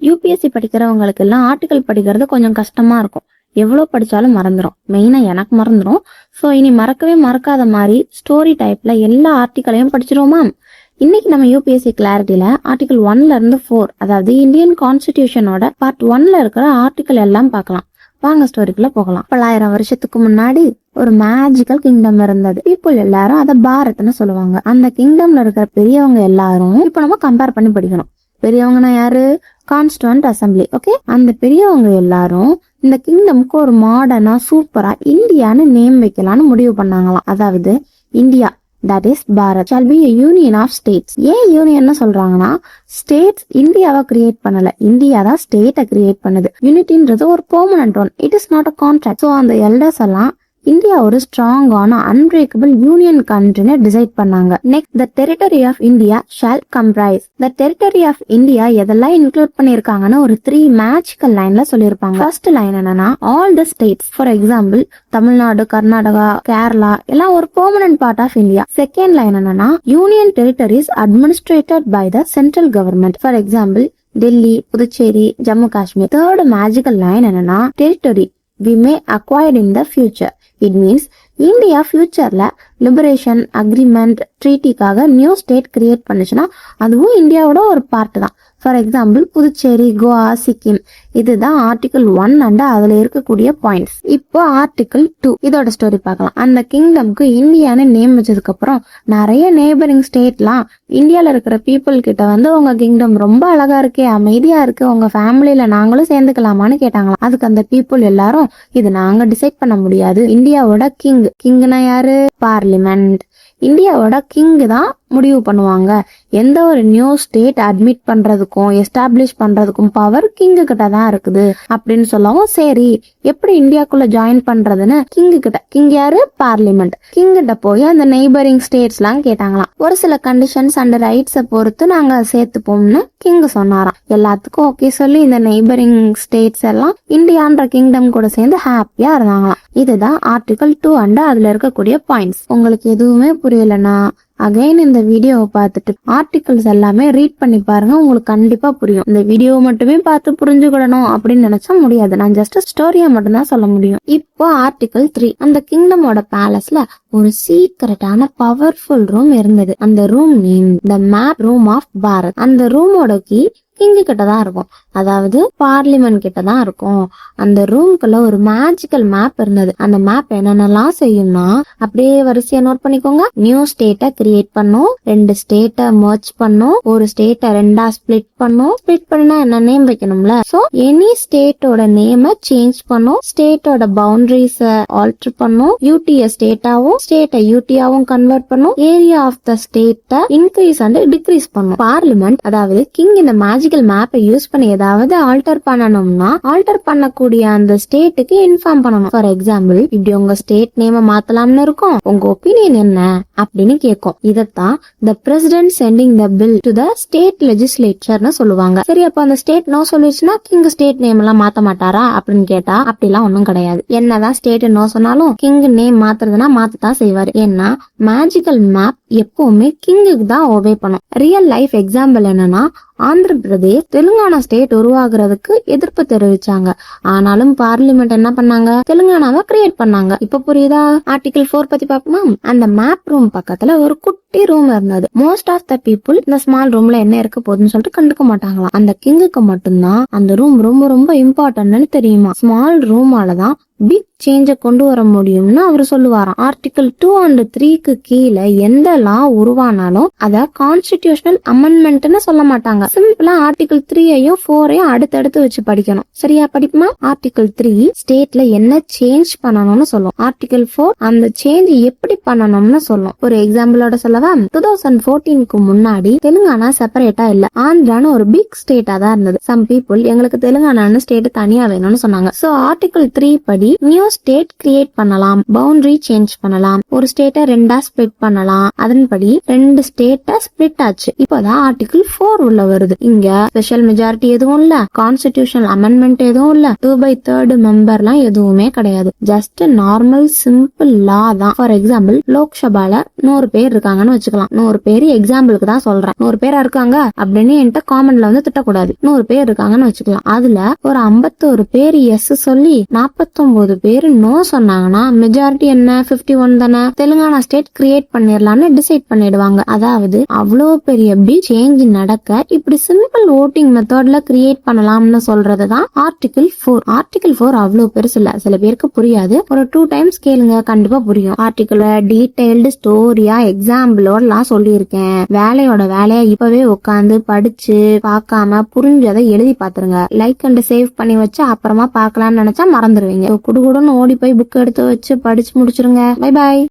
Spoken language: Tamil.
யூபிஎஸ்சி படிக்கிறவங்களுக்கு எல்லாம் ஆர்டிகல் படிக்கிறது கொஞ்சம் கஷ்டமா இருக்கும். எவ்வளவு படிச்சாலும் மறந்துடும். மெயினா எனக்கு மறந்துடும். சோ இனி மறக்காத மாதிரி ஸ்டோரி டைப்ல எல்லா ஆர்டிகலையும் படிச்சிருவோமா? இன்னைக்கு நம்ம யூபிஎஸ்சி கிளாரிட்டியில ஆர்டிகல் 1ல இருந்து 4, அதாவது இந்தியன் கான்ஸ்டிடியூஷனோட பார்ட் 1ல இருக்கிற ஆர்டிகல் எல்லாம் பார்க்கலாம். வாங்க ஸ்டோரிக்குள்ள போகலாம். 1000 வருஷத்துக்கு முன்னாடி ஒரு மேஜிக்கல் கிங்டம் இருந்தது. பீப்புள் எல்லாரும் அத பாரத்னு சொல்லுவாங்க. அந்த கிங்டம்ல இருக்கிற பெரியவங்க எல்லாரும் இப்ப நம்ம கம்பேர் பண்ணி படிக்கணும். பெரியவங்கன்னா யாரு? Constituent assembly. ஓகே, அந்த பெரியவங்க எல்லாரும் இந்த கிங்டம்க்கு ஒரு மாடர்னா சூப்பரா இந்தியான்னு நேம் வைக்கலாம்னு முடிவு பண்ணாங்களாம். அதாவது India, that is Bharat shall be a union of states. ஏன் யூனியன் சொல்றாங்கன்னா, ஸ்டேட்ஸ் இந்தியாவை கிரியேட் பண்ணல, இந்தியா தான் ஸ்டேட்டை கிரியேட் பண்ணுது. யூனிட்டின்றது ஒரு permanent one, it is not a contract. So அந்த எல்டர்ஸ் எல்லாம் இந்தியா ஒரு ஸ்ட்ராங்கான அன்பிரேக்கபிள் யூனியன் கண்ட்ரின்னு டிசைட் பண்ணாங்க. Next, the territory of India shall comprise. The territory of India எதெல்லாம் இன்க்ளூட் பண்ணிருக்காங்கன்னு ஒரு 3 மேஜிக்கல் லைன்ல சொல்லியிருப்பாங்க. ஃபர்ஸ்ட் லைன் என்னன்னா, all the states, for example Tamil Nadu, Karnataka, Kerala எல்லாம் ஒரு permanent part of India. Second line என்னன்னா, union territories administered by the central government, for example Delhi, Puducherry, Jammu Kashmir. Third magical line என்னன்னா, territory we may acquired in the future. It means India ஃபியூச்சர்ல லிபரேஷன் அக்ரிமெண்ட் ட்ரீட்டிக்காக நியூ ஸ்டேட் கிரியேட் பண்ணுச்சுன்னா அதுவும் இந்தியாவோட ஒரு பார்ட் தான். For example Puducherry, Goa, Sikkim. இதுதான் ஆர்டிகல் 1 அண்ட் அதுல இருக்கக்கூடிய பாயிண்ட்ஸ். இப்போ ஆர்டிகல் 2 இதோட ஸ்டோரி பார்க்கலாம். அந்த கிங்டம்க்கு இந்தியான்னு நேம் வச்சதுக்கு அப்புறம் நிறைய நெய்பரிங் ஸ்டேட்லாம் இந்தியால இருக்கிற பீப்புள் கிட்ட வந்து உங்க கிங்டம் ரொம்ப அழகா இருக்கே, அமைதியா இருக்கு, உங்க ஃபேமிலியில நாங்களும் சேர்ந்துக்கலாமான்னு கேட்டாங்களாம். அதுக்கு அந்த பீப்புள் எல்லாரும், இது நாங்க டிசைட் பண்ண முடியாது, இந்தியாவோட கிங்னா யாரு? பார்லிமெண்ட். இந்தியாவோட கிங் தான் முடிவு பண்ணுவாங்க. எந்த ஒரு நியூ ஸ்டேட் அட்மிட் பண்றதுக்கும் எஸ்டாப்ளிஷ் பண்றதுக்கும் பவர் கிங் கிட்ட தான் இருக்குது அப்படின்னு சொல்லவும், சரி எப்படி இந்தியாக்குள்ள ஜாயின் பண்றதுன்னு கிங் யாரு? பார்லிமெண்ட். கிங் கிட்ட போய் அந்த நெய்பரிங் ஸ்டேட்ஸ் எல்லாம் கேட்டாங்களாம். ஒரு சில கண்டிஷன்ஸ் அண்ட் ரைட்ஸை பொறுத்து நாங்க சேர்த்துப்போம்னு கிங் சொன்னாராம். எல்லாத்துக்கும் ஓகே சொல்லி இந்த நெய்பரிங் ஸ்டேட்ஸ் எல்லாம் இந்தியான்ற கிங்டம் கூட சேர்ந்து ஹாப்பியா இருந்தாங்களாம். இதுதான் ஆர்டிகல் 2 அண்ட் அதுல இருக்கக்கூடிய பாயிண்ட்ஸ். உங்களுக்கு எதுவுமே புரியலன்னா அகைன் இந்த வீடியோவை பார்த்துட்டு ஆர்டிகல்ஸ் எல்லாமே ரீட் பண்ணி பாருங்க, உங்களுக்கு கண்டிப்பா புரியும். இந்த வீடியோவை மட்டுமே பார்த்து புரிஞ்சுக்கிடணும் அப்படின்னு நினைச்சா முடியாது. நான் ஜஸ்ட் ஸ்டோரியா மட்டும்தான் சொல்ல முடியும். இப்போ ஆர்டிகல் 3, அந்த கிங்டமோட பேலஸ்ல ஒரு சீக்ரெட்டான பவர்ஃபுல் ரூம் இருந்தது. அந்த room name the map room of Bharat. அந்த ரூமோட கீ கிங் கிட்ட தான் இருக்கும், அதாவது பார்லிமெண்ட் கிட்ட தான் இருக்கும். அந்த ரூம்குள்ள ஒரு மேஜிக்கல் மேப் இருந்தது. அந்த மேப் என்னென்னலாம் செய்யும்னா, அப்படியே வரிசையா நோட் பண்ணிக்கோங்க. நியூ ஸ்டேட்டை கிரியேட் பண்ணும், 2 ஸ்டேட்டை மர்ஜ் பண்ணும், ஒரு ஸ்டேட்டை 2ஆ ஸ்பிளிட் பண்ணும். ஸ்பிளிட் பண்ணா என்ன நேம் வைக்கணும்ல, சோ எனி ஸ்டேட்டோட நேமை சேஞ்ச் பண்ணும், ஸ்டேட்டோட பவுண்டரிஸ ஆல்டர் பண்ணும், யூடிய ஸ்டேட்டாவும் ஸ்டேட்டை யூடியாவும் கன்வெர்ட் பண்ணும், ஏரியா ஆஃப் த ஸ்டேட்டை இன்க்ரீஸ் அண்ட் டிக்ரீஸ் பண்ணும். பார்லிமெண்ட், அதாவது கிங் இந்த மேஜிக்கல் மேப்பை யூஸ் பண்ணி ஏதாவது ஆல்டர் பண்ணணும்னா ஆல்டர் பண்ணக்கூடிய அந்த ஸ்டேட்டுக்கு இன்ஃபார்ம் பண்ணணும். ஃபார் எக்ஸாம்பிள், இப்படி உங்க ஸ்டேட் நேம மாத்தலாம்னு இருக்கும், உங்க ஒப்பீனியன் என்ன அப்படின்னு கேட்கும். இதத்தான் the president sending the bill to the ஸ்டேட் லெஜிஸ்லேச்சர்னு சொல்லுவாங்க. சரி, அப்ப அந்த ஸ்டேட் நோ சொல்லிடுச்சுன்னா கிங் ஸ்டேட் நேம் எல்லாம் மாத்த மாட்டாரா அப்படின்னு கேட்டா அப்படிலாம் ஒன்னும் கிடையாது. என்னதான் ஸ்டேட் நோ சொன்னாலும் கிங் நேம் மாத்துறதுன்னா மாத்ததான் செய்வாரு. ஏன்னா மேஜிக்கல் மேப் எப்பவுமே கிங்குக்கு தான் ஒபே பண்ணும். ரியல் லைஃப் எக்ஸாம்பிள் என்னன்னா, ஆந்திர பிரதேஷ் தெலுங்கானா ஸ்டேட் உருவாக்குறதுக்கு எதிர்ப்பு தெரிவிச்சாங்க. ஆனாலும் பார்லிமெண்ட் என்ன பண்ணாங்க? தெலுங்கானாவை கிரியேட் பண்ணாங்க. இப்ப புரியுதா? ஆர்டிகல் 4 பத்தி பாப்போமா? அந்த மேப் ரூம் பக்கத்துல ஒரு குட்டி ரூம் இருந்தது. மோஸ்ட் ஆஃப் த பீப்புள் இந்த ஸ்மால் ரூம்ல என்ன இருக்க போகுதுன்னு சொல்லிட்டு கண்டுக்க மாட்டாங்களாம். அந்த கிங்குக்கு மட்டும்தான் அந்த ரூம் ரொம்ப ரொம்ப இம்பார்ட்டன்ட்னு தெரியுமா. ஸ்மால் ரூமாலதான் பிக் சேஞ்ச கொண்டு வர முடியும்னு அவரு சொல்லுவாராம். ஆர்டிகல் 2 and 3க்கு கீழே எந்த லா உருவானாலும் அத கான்ஸ்டிடியூஷனல் அமெண்ட்மெண்ட்னு சொல்ல மாட்டாங்க. சிம்பிளா ஆர்டிகல் 3ஐயும் 4ஐயும் அடுத்தடுத்து வச்சு படிக்கணும். சரியா படிப்புமா? ஆர்டிகல் 3 ஸ்டேட்ல என்ன சேஞ்ச் பண்ணணும்னு சொல்லும். ஆர்டிகல் 4 அந்த சேஞ்ச் எப்படி பண்ணணும்னு சொல்லும். ஒரு எக்ஸாம்பிளோட சொல்லவா? 2014க்கு முன்னாடி தெலுங்கானா செப்பரேட்டா இல்ல, ஆந்திரான்னு ஒரு பிக் ஸ்டேட்டா தான் இருந்தது. சம் பீப்புள் எங்களுக்கு தெலுங்கானான்னு ஸ்டேட் தனியா வேணும்னு சொன்னாங்க. சோ ஆர்டிகல் 3 படி அதன்படி நியூ ஸ்டேட் கிரியேட் பண்ணலாம், பவுண்டரி சேஞ்ச் பண்ணலாம், ஒரு ஸ்டேட்டை 2 ஸ்பிளிட் பண்ணலாம். அதன்படி 2 ஸ்டேட்டை ஸ்பிளிட் ஆச்சு. இப்போதான் ஆர்டிகிள் 4 உள்ள வருது. இங்க ஸ்பெஷல் மெஜாரிட்டி எதுவும் இல்ல, கான்ஸ்டிடியூஷனல் அமெண்ட்மெண்ட் எதுவும் இல்ல, 2/3 மெம்பர்லாம் எதுவுமே கிடையாது. ஜஸ்ட் நார்மல் சிம்பிள் லா தான். ஃபார் எக்ஸாம்பிள் லோக்சபால 100 பேர் இருக்காங்கன்னு வச்சுக்கலாம். 100 பேர் எக்ஸாம்பிளுக்கு தான் சொல்றேன். 100 பேரா இருக்காங்க அப்படின்னு என்கிட்ட காமெண்ட்ல வந்து திட்டக்கூடாது. 100 பேர் இருக்காங்கன்னு வச்சுக்கலாம். அதுல ஒரு 51 பேர் எஸ் சொல்லி 49 பேர் நோ சொன்னாங்கன்னா மெஜாரிட்டி என்ன, 51 தானே, தெலுங்கானா ஸ்டேட் கிரியேட் பண்ணிடலாம்னு டிசைட் பண்ணிடுவாங்க. அதாவது அவ்வளவு பெரிய சேஞ்ச் நடக்க இப்படி சிம்பிள் ஓட்டிங் மெத்தட்ல கிரியேட் பண்ணலாம்னு சொல்றதுதான் ஆர்டிகிள் 4. ஆர்டிகிள் 4 அவ்வளவு பெருசு இல்ல, சில பேருக்கு புரியாது. ஒரு 2 டைம்ஸ் கேளுங்க, கண்டிப்பா புரியும். ஆர்டிகிள டீடைல்டு ஸ்டோரியா எக்ஸாம்பிளோட சொல்லியிருக்கேன். வேலையா இப்பவே உட்காந்து படிச்சு பார்க்காம புரிஞ்சதை எழுதி பாத்துருங்க. லைக் அண்ட் சேவ் பண்ணி வச்சு அப்புறமா பார்க்கலாம்னு நினைச்சா மறந்துடுவீங்க. குடுகுடுன்னு ஓடி போய் புக் எடுத்து வச்சு படிச்சு முடிச்சிருங்க. Bye bye.